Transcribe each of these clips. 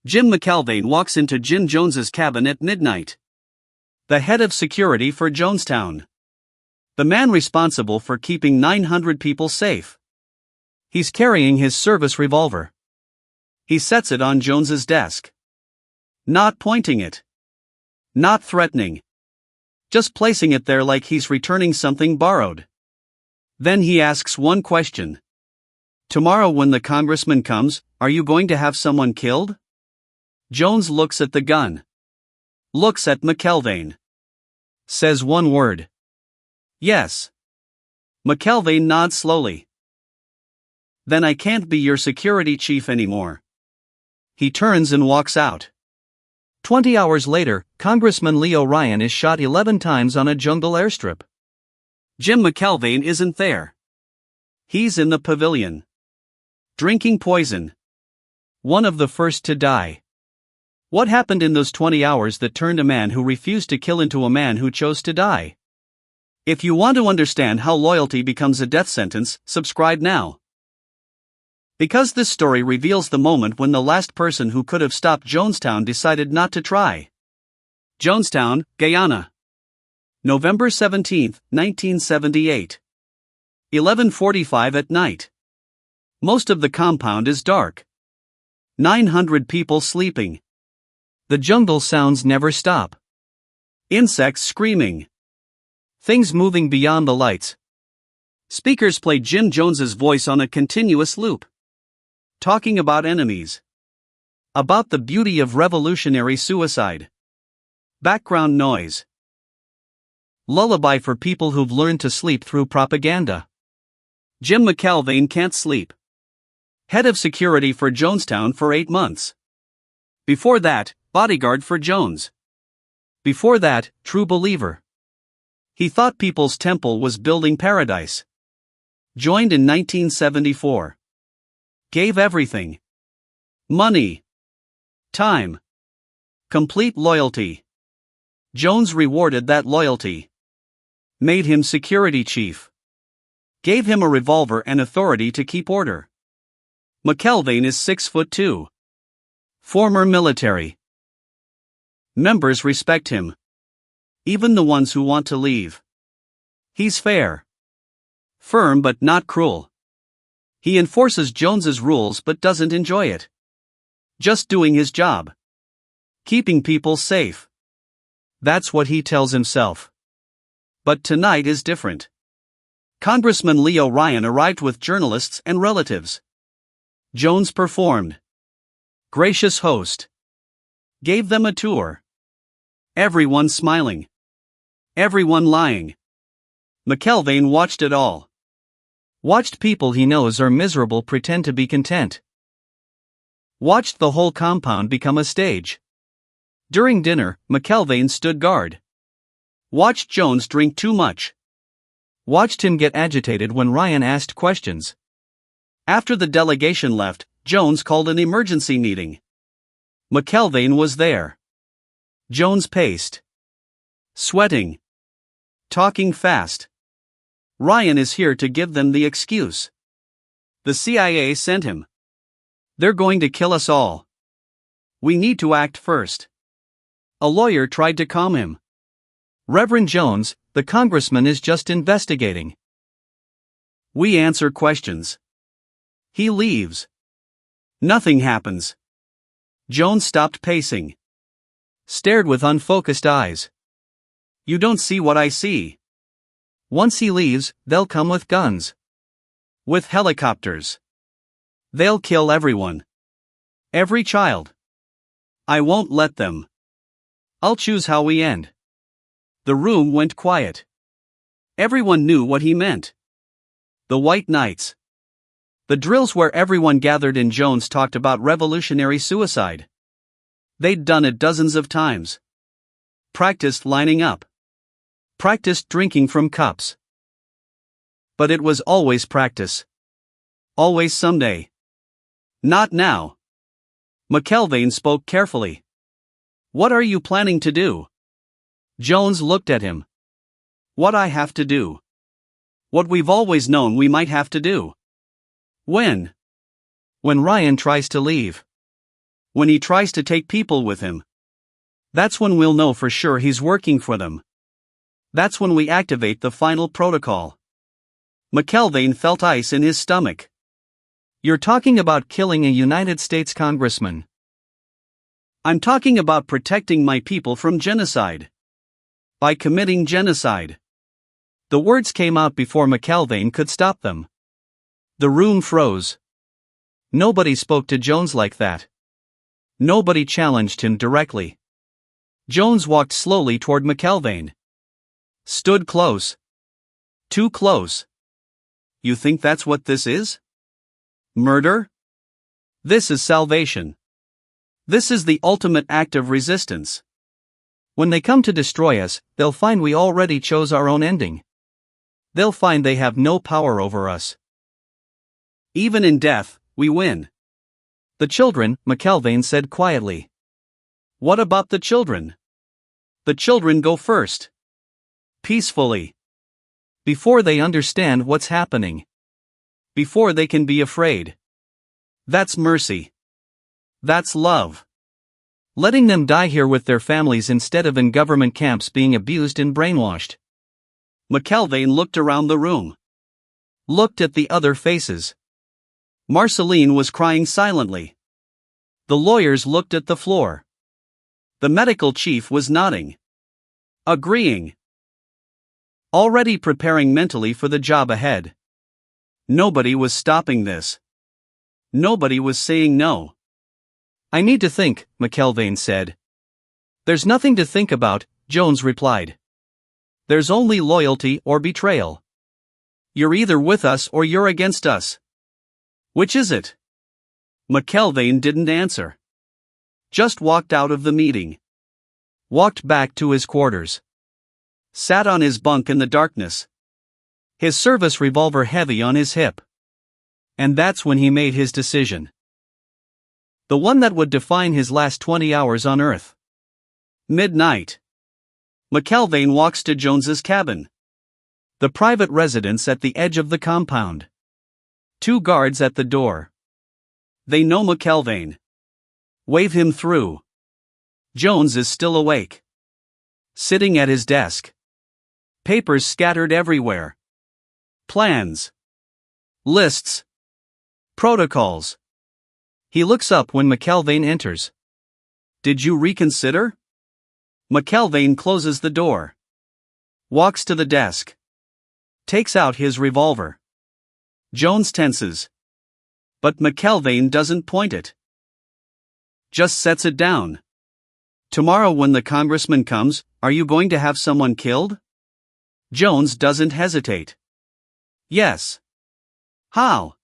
Jim McElvane walks into Jim Jones's cabin at midnight. The head of security for Jonestown. The man responsible for keeping 900 people safe. He's carrying his service revolver. He sets it on Jones's desk. Not pointing it. Not threatening. Just placing it there like he's returning something borrowed. Then he asks one question. Tomorrow when the congressman comes, are you going to have someone killed? Jones looks at the gun. Looks at McElvane. Says one word. Yes. McElvane nods slowly. Then I can't be your security chief anymore. He turns and walks out. 20 hours later, Congressman Leo Ryan is shot 11 times on a jungle airstrip. Jim McElvane isn't there. He's in the pavilion. Drinking poison. One of the first to die. What happened in those 20 hours that turned a man who refused to kill into a man who chose to die? If you want to understand how loyalty becomes a death sentence, subscribe now. Because this story reveals the moment when the last person who could have stopped Jonestown decided not to try. Jonestown, Guyana. November 17, 1978. 11:45 at night. Most of the compound is dark. 900 people sleeping. The jungle sounds never stop. Insects screaming. Things moving beyond the lights. Speakers play Jim Jones's voice on a continuous loop. Talking about enemies. About the beauty of revolutionary suicide. Background noise. Lullaby for people who've learned to sleep through propaganda. Jim McElvane can't sleep. Head of security for Jonestown for 8 months. Before that, bodyguard for Jones. Before that, true believer. He thought People's Temple was building paradise. Joined in 1974. Gave everything. Money. Time. Complete loyalty. Jones rewarded that loyalty. Made him security chief. Gave him a revolver and authority to keep order. McElvane is 6'2". Former military. Members respect him. Even the ones who want to leave. He's fair. Firm but not cruel. He enforces Jones's rules but doesn't enjoy it. Just doing his job. Keeping people safe. That's what he tells himself. But tonight is different. Congressman Leo Ryan arrived with journalists and relatives. Jones performed. Gracious host. Gave them a tour. Everyone smiling. Everyone lying. McElvane watched it all. Watched people he knows are miserable pretend to be content. Watched the whole compound become a stage. During dinner, McElvane stood guard. Watched Jones drink too much. Watched him get agitated when Ryan asked questions. After the delegation left, Jones called an emergency meeting. McElvane was there. Jones paced. Sweating. Talking fast. Ryan is here to give them the excuse. The CIA sent him. They're going to kill us all. We need to act first. A lawyer tried to calm him. Reverend Jones, the congressman is just investigating. We answer questions. He leaves. Nothing happens. Jones stopped pacing. Stared with unfocused eyes. You don't see what I see. Once he leaves, they'll come with guns. With helicopters. They'll kill everyone. Every child. I won't let them. I'll choose how we end. The room went quiet. Everyone knew what he meant. The White Nights. The drills where everyone gathered in Jones talked about revolutionary suicide. They'd done it dozens of times. Practiced lining up. Practiced drinking from cups. But it was always practice. Always someday. Not now. McElvane spoke carefully. What are you planning to do? Jones looked at him. What I have to do. What we've always known we might have to do. When? When Ryan tries to leave. When he tries to take people with him. That's when we'll know for sure he's working for them. That's when we activate the final protocol. McElvane felt ice in his stomach. You're talking about killing a United States congressman. I'm talking about protecting my people from genocide. By committing genocide. The words came out before McElvane could stop them. The room froze. Nobody spoke to Jones like that. Nobody challenged him directly. Jones walked slowly toward McElvane. Stood close. Too close. You think that's what this is? Murder? This is salvation. This is the ultimate act of resistance. When they come to destroy us, they'll find we already chose our own ending. They'll find they have no power over us. Even in death, we win. The children, McElvane said quietly. What about the children? The children go first. Peacefully. Before they understand what's happening. Before they can be afraid. That's mercy. That's love. Letting them die here with their families instead of in government camps being abused and brainwashed. McElvane looked around the room. Looked at the other faces. Marceline was crying silently. The lawyers looked at the floor. The medical chief was nodding. Agreeing. Already preparing mentally for the job ahead. Nobody was stopping this. Nobody was saying no. I need to think, McElvane said. There's nothing to think about, Jones replied. There's only loyalty or betrayal. You're either with us or you're against us. Which is it? McElvane didn't answer. Just walked out of the meeting. Walked back to his quarters. Sat on his bunk in the darkness. His service revolver heavy on his hip. And that's when he made his decision. The one that would define his last 20 hours on Earth. Midnight. McElvane walks to Jones's cabin. The private residence at the edge of the compound. 2 guards at the door. They know McElvane. Wave him through. Jones is still awake. Sitting at his desk. Papers scattered everywhere. Plans. Lists. Protocols. He looks up when McElvane enters. Did you reconsider? McElvane closes the door. Walks to the desk. Takes out his revolver. Jones tenses. But McElvane doesn't point it. Just sets it down. Tomorrow when the congressman comes, are you going to have someone killed? Jones doesn't hesitate. Yes. How?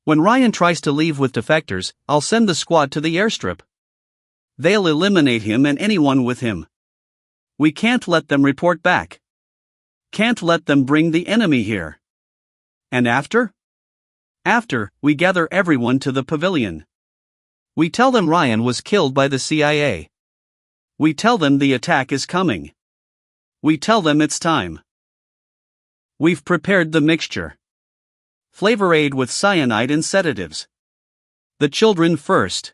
When Ryan tries to leave with defectors, I'll send the squad to the airstrip. They'll eliminate him and anyone with him. We can't let them report back. Can't let them bring the enemy here. And after? After, we gather everyone to the pavilion. We tell them Ryan was killed by the CIA. We tell them the attack is coming. We tell them it's time. We've prepared the mixture. Flavor aid with cyanide and sedatives. The children first.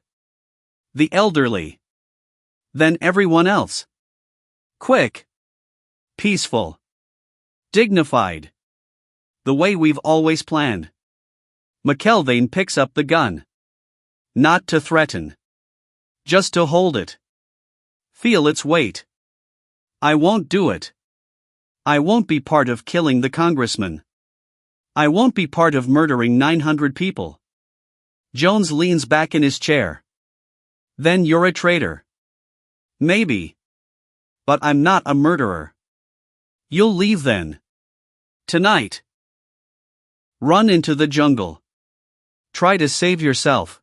The elderly. Then everyone else. Quick. Peaceful. Dignified. The way we've always planned. McElvane picks up the gun. Not to threaten. Just to hold it. Feel its weight. I won't do it. I won't be part of killing the congressman. I won't be part of murdering 900 people. Jones leans back in his chair. Then you're a traitor. Maybe. But I'm not a murderer. You'll leave then. Tonight. Run into the jungle. Try to save yourself.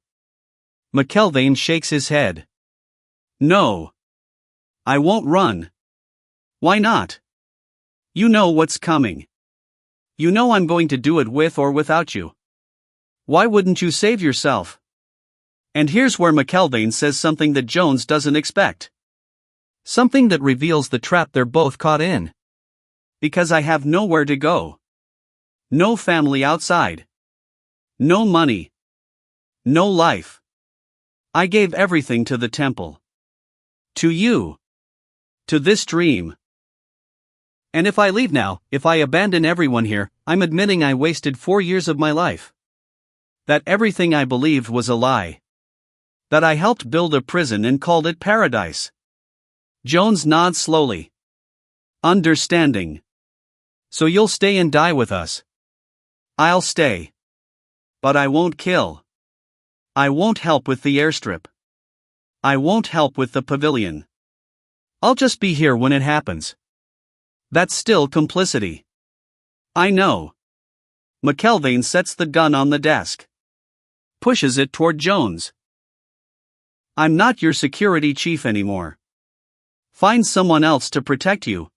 McElvane shakes his head. No. I won't run. Why not? You know what's coming. You know I'm going to do it with or without you. Why wouldn't you save yourself? And here's where McElvane says something that Jones doesn't expect. Something that reveals the trap they're both caught in. Because I have nowhere to go. No family outside. No money. No life. I gave everything to the temple. To you. To this dream. And if I leave now, if I abandon everyone here, I'm admitting I wasted 4 years of my life. That everything I believed was a lie. That I helped build a prison and called it paradise. Jones nods slowly. Understanding. So you'll stay and die with us. I'll stay. But I won't kill. I won't help with the airstrip. I won't help with the pavilion. I'll just be here when it happens. That's still complicity. I know. McElvane sets the gun on the desk. Pushes it toward Jones. I'm not your security chief anymore. Find someone else to protect you.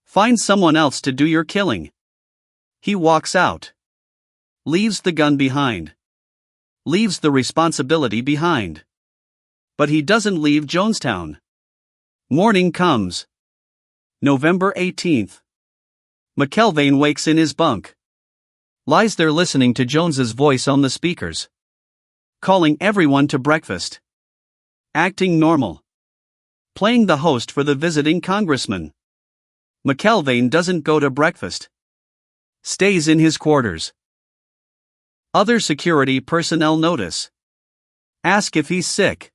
Find someone else to do your killing. He walks out. Leaves the gun behind. Leaves the responsibility behind. But he doesn't leave Jonestown. Morning comes. November 18th. McElvane wakes in his bunk. Lies there listening to Jones's voice on the speakers. Calling everyone to breakfast. Acting normal. Playing the host for the visiting congressman. McElvane doesn't go to breakfast. Stays in his quarters. Other security personnel notice. Ask if he's sick.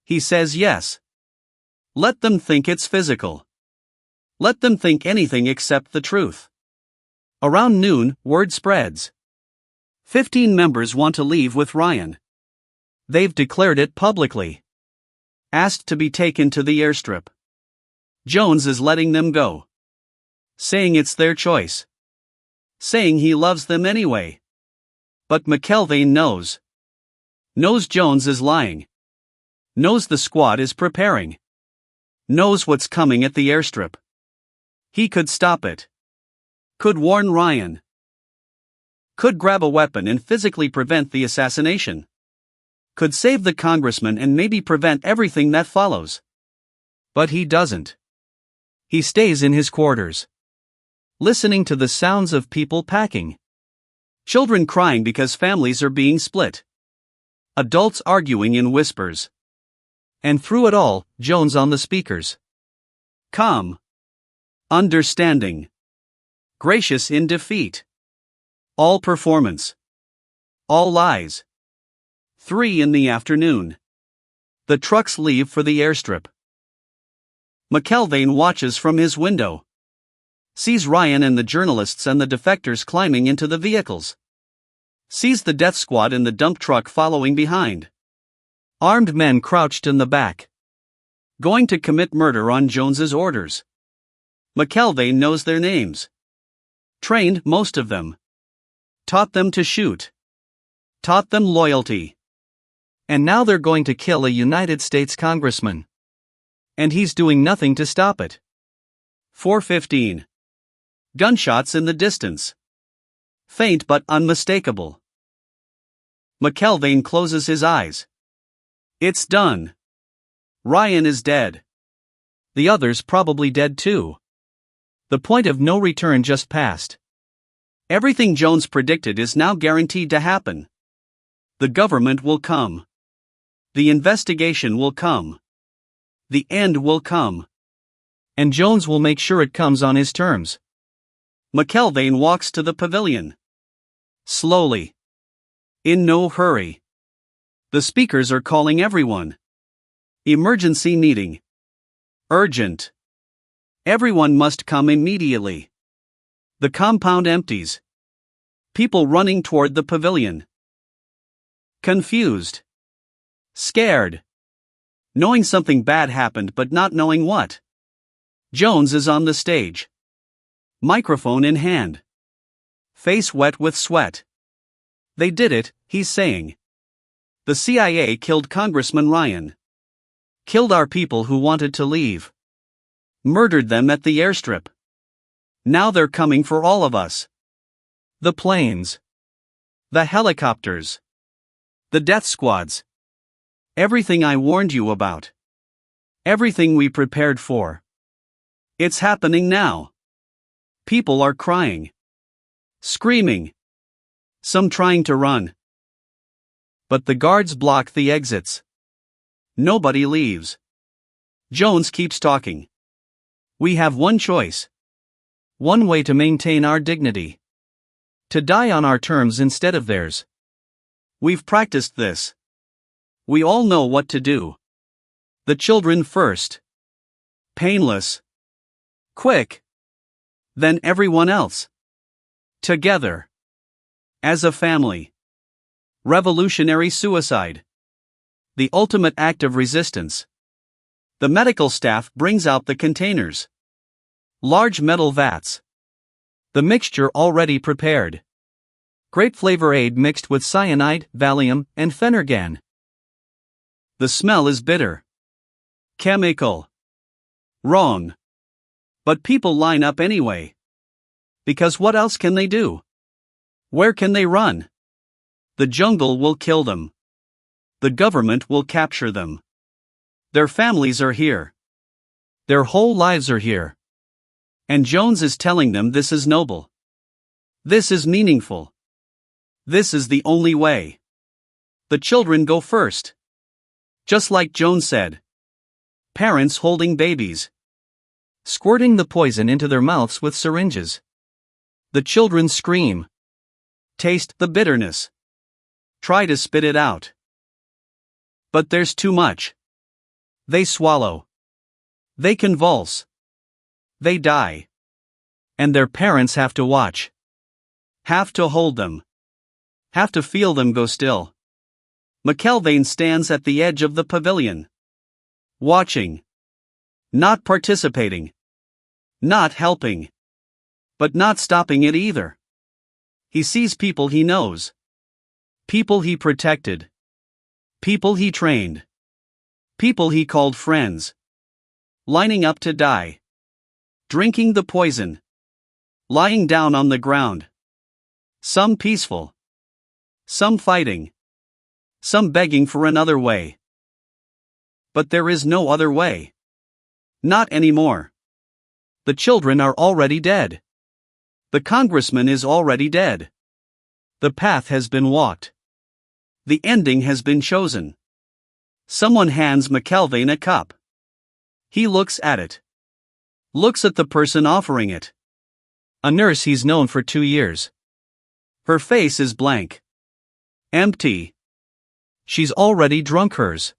He says yes. Let them think it's physical. Let them think anything except the truth. Around noon, word spreads. 15 members want to leave with Ryan. They've declared it publicly. Asked to be taken to the airstrip. Jones is letting them go. Saying it's their choice. Saying he loves them anyway. But McElvane knows. Knows Jones is lying. Knows the squad is preparing. Knows what's coming at the airstrip. He could stop it. Could warn Ryan. Could grab a weapon and physically prevent the assassination. Could save the congressman and maybe prevent everything that follows. But he doesn't. He stays in his quarters. Listening to the sounds of people packing. Children crying because families are being split. Adults arguing in whispers. And through it all, Jones on the speakers. Calm. Understanding. Gracious in defeat. All performance. All lies. 3 in the afternoon. The trucks leave for the airstrip. McElvane watches from his window. Sees Ryan and the journalists and the defectors climbing into the vehicles. Sees the death squad in the dump truck following behind. Armed men crouched in the back. Going to commit murder on Jones's orders. McElvane knows their names. Trained most of them. Taught them to shoot. Taught them loyalty. And now they're going to kill a United States congressman. And he's doing nothing to stop it. 4:15. Gunshots in the distance. Faint but unmistakable. McElvane closes his eyes. It's done. Ryan is dead. The others probably dead too. The point of no return just passed. Everything Jones predicted is now guaranteed to happen. The government will come. The investigation will come. The end will come. And Jones will make sure it comes on his terms. McElvane walks to the pavilion. Slowly. In no hurry. The speakers are calling everyone. Emergency meeting. Urgent. Everyone must come immediately. The compound empties. People running toward the pavilion. Confused. Scared. Knowing something bad happened but not knowing what. Jones is on the stage. Microphone in hand. Face wet with sweat. They did it, he's saying. The CIA killed Congressman Ryan. Killed our people who wanted to leave. Murdered them at the airstrip. Now they're coming for all of us. The planes. The helicopters. The death squads. Everything I warned you about. Everything we prepared for. It's happening now. People are crying. Screaming. Some trying to run. But the guards block the exits. Nobody leaves. Jones keeps talking. We have one choice. One way to maintain our dignity. To die on our terms instead of theirs. We've practiced this. We all know what to do. The children first. Painless. Quick. Then everyone else. Together. As a family. Revolutionary suicide. The ultimate act of resistance. The medical staff brings out the containers. Large metal vats. The mixture already prepared. Grape flavor aid mixed with cyanide, Valium, and Phenergan. The smell is bitter. Chemical. Wrong. But people line up anyway. Because what else can they do? Where can they run? The jungle will kill them. The government will capture them. Their families are here. Their whole lives are here. And Jones is telling them this is noble. This is meaningful. This is the only way. The children go first. Just like Jones said. Parents holding babies. Squirting the poison into their mouths with syringes. The children scream. Taste the bitterness. Try to spit it out. But there's too much. They swallow. They convulse. They die. And their parents have to watch. Have to hold them. Have to feel them go still. McElvane stands at the edge of the pavilion. Watching. Not participating. Not helping. But not stopping it either. He sees people he knows. People he protected. People he trained. People he called friends. Lining up to die. Drinking the poison. Lying down on the ground. Some peaceful. Some fighting. Some begging for another way. But there is no other way. Not anymore. The children are already dead. The congressman is already dead. The path has been walked. The ending has been chosen. Someone hands McElvane a cup. He looks at it. Looks at the person offering it. A nurse he's known for 2 years. Her face is blank. Empty. She's already drunk hers.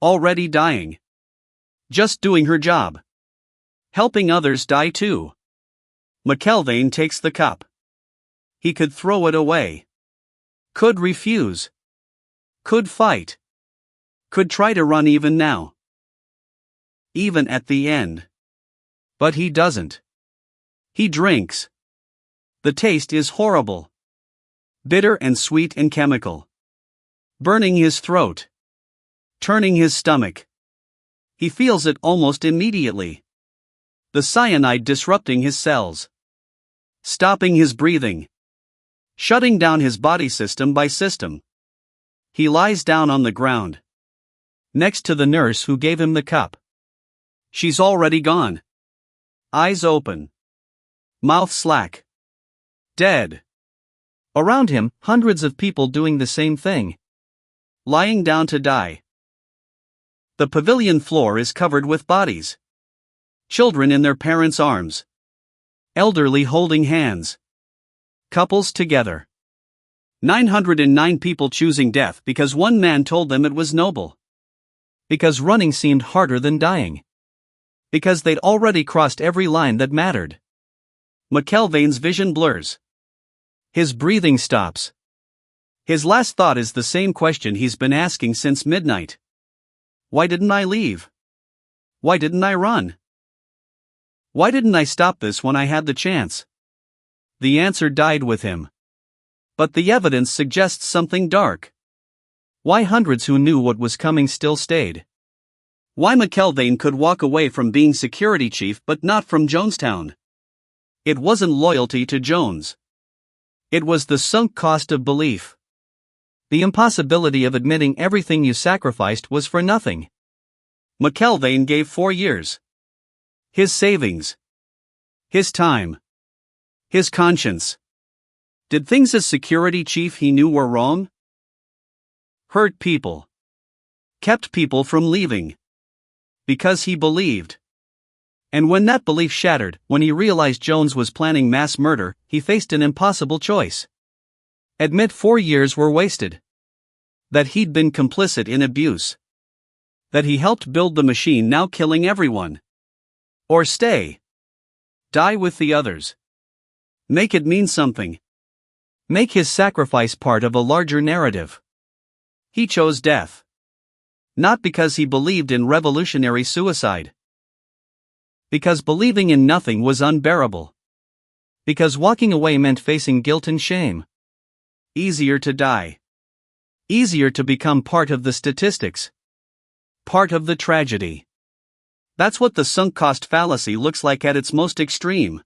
Already dying. Just doing her job. Helping others die too. McElvane takes the cup. He could throw it away. Could refuse. Could fight. Could try to run even now. Even at the end. But he doesn't. He drinks. The taste is horrible. Bitter and sweet and chemical. Burning his throat. Turning his stomach. He feels it almost immediately. The cyanide disrupting his cells. Stopping his breathing. Shutting down his body system by system. He lies down on the ground. Next to the nurse who gave him the cup. She's already gone. Eyes open. Mouth slack. Dead. Around him, hundreds of people doing the same thing. Lying down to die. The pavilion floor is covered with bodies. Children in their parents' arms. Elderly holding hands. Couples together. 909 people choosing death because one man told them it was noble. Because running seemed harder than dying. Because they'd already crossed every line that mattered. McElvane's vision blurs. His breathing stops. His last thought is the same question he's been asking since midnight. Why didn't I leave? Why didn't I run? Why didn't I stop this when I had the chance? The answer died with him. But the evidence suggests something dark. Why hundreds who knew what was coming still stayed? Why McElvane could walk away from being security chief but not from Jonestown? It wasn't loyalty to Jones. It was the sunk cost of belief. The impossibility of admitting everything you sacrificed was for nothing. McElvane gave 4 years. His savings. His time. His conscience. Did things as security chief he knew were wrong? hurt people, kept people from leaving. Because he believed. And when that belief shattered, when he realized Jones was planning mass murder, he faced an impossible choice. Admit 4 years were wasted. That he'd been complicit in abuse. That he helped build the machine now killing everyone. Or stay. Die with the others. Make it mean something. Make his sacrifice part of a larger narrative. He chose death. Not because he believed in revolutionary suicide. Because believing in nothing was unbearable. Because walking away meant facing guilt and shame. Easier to die. Easier to become part of the statistics. Part of the tragedy. That's what the sunk cost fallacy looks like at its most extreme.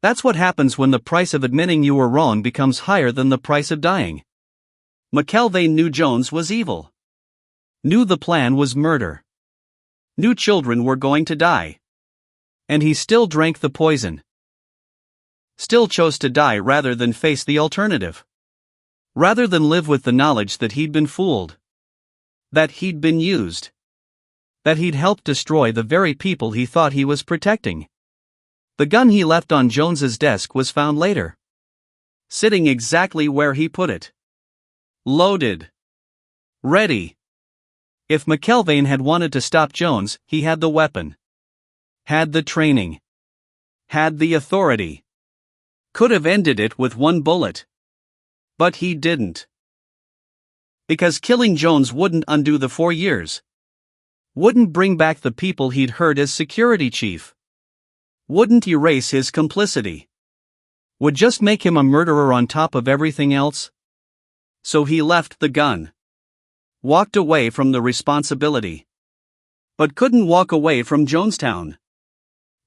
That's what happens when the price of admitting you were wrong becomes higher than the price of dying. McElvane knew Jones was evil. Knew the plan was murder. Knew children were going to die. And he still drank the poison. Still chose to die rather than face the alternative. Rather than live with the knowledge that he'd been fooled. That he'd been used. That he'd helped destroy the very people he thought he was protecting. The gun he left on Jones's desk was found later. Sitting exactly where he put it. Loaded. Ready. If McElvane had wanted to stop Jones, he had the weapon. Had the training. Had the authority. Could have ended it with one bullet. But he didn't. Because killing Jones wouldn't undo the 4 years. Wouldn't bring back the people he'd hurt as security chief. Wouldn't erase his complicity. Would just make him a murderer on top of everything else. So he left the gun. Walked away from the responsibility. But couldn't walk away from Jonestown.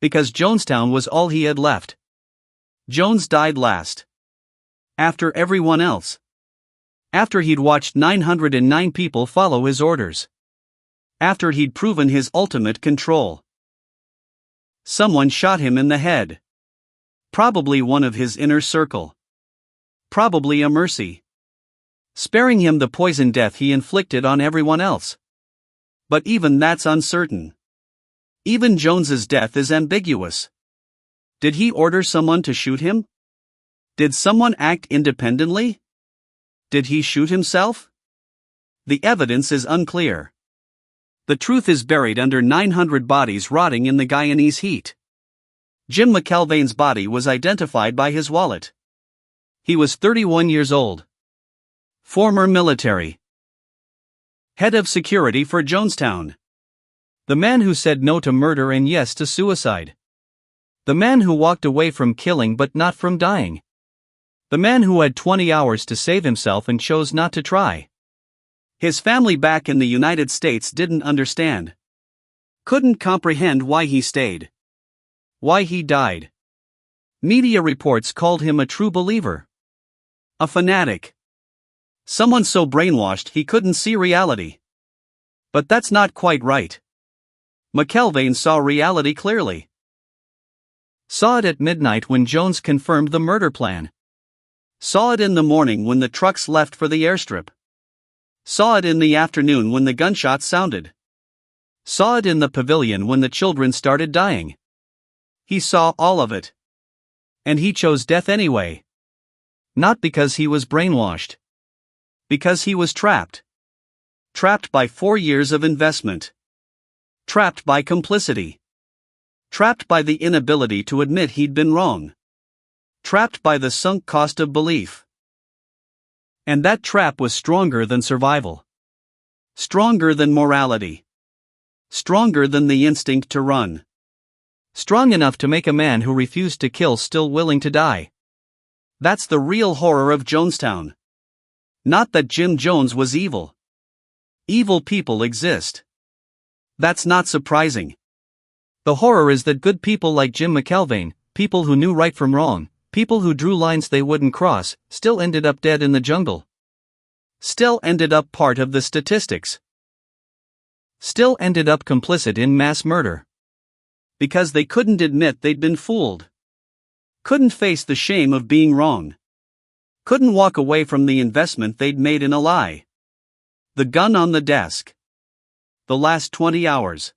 Because Jonestown was all he had left. Jones died last. After everyone else. After he'd watched 909 people follow his orders. After he'd proven his ultimate control. Someone shot him in the head. Probably one of his inner circle. Probably a mercy. Sparing him the poison death he inflicted on everyone else. But even that's uncertain. Even Jones's death is ambiguous. Did he order someone to shoot him? Did someone act independently? Did he shoot himself? The evidence is unclear. The truth is buried under 900 bodies rotting in the Guyanese heat. Jim McElvane's body was identified by his wallet. He was 31 years old. Former military. Head of security for Jonestown. The man who said no to murder and yes to suicide. The man who walked away from killing but not from dying. The man who had 20 hours to save himself and chose not to try. His family back in the United States didn't understand. Couldn't comprehend why he stayed. Why he died. Media reports called him a true believer. A fanatic. Someone so brainwashed he couldn't see reality. But that's not quite right. McElvane saw reality clearly. Saw it at midnight when Jones confirmed the murder plan. Saw it in the morning when the trucks left for the airstrip. Saw it in the afternoon when the gunshots sounded. Saw it in the pavilion when the children started dying. He saw all of it. And he chose death anyway. Not because he was brainwashed. Because he was trapped. Trapped by 4 years of investment. Trapped by complicity. Trapped by the inability to admit he'd been wrong. Trapped by the sunk cost of belief. And that trap was stronger than survival. Stronger than morality. Stronger than the instinct to run. Strong enough to make a man who refused to kill still willing to die. That's the real horror of Jonestown. Not that Jim Jones was evil. Evil people exist. That's not surprising. The horror is that good people like Jim McElvane, people who knew right from wrong, people who drew lines they wouldn't cross, still ended up dead in the jungle. Still ended up part of the statistics. Still ended up complicit in mass murder. Because they couldn't admit they'd been fooled. Couldn't face the shame of being wrong. Couldn't walk away from the investment they'd made in a lie. The gun on the desk. The last 20 hours.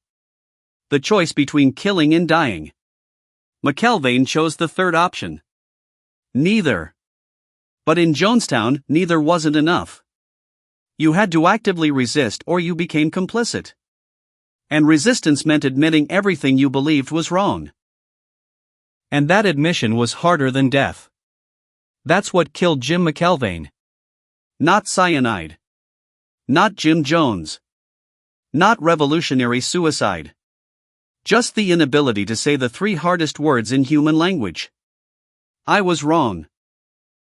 The choice between killing and dying. McElvane chose the third option. Neither. But in Jonestown, neither wasn't enough. You had to actively resist or you became complicit. And resistance meant admitting everything you believed was wrong. And that admission was harder than death. That's what killed Jim McElvane. Not cyanide. Not Jim Jones. Not revolutionary suicide. Just the inability to say the three hardest words in human language. I was wrong.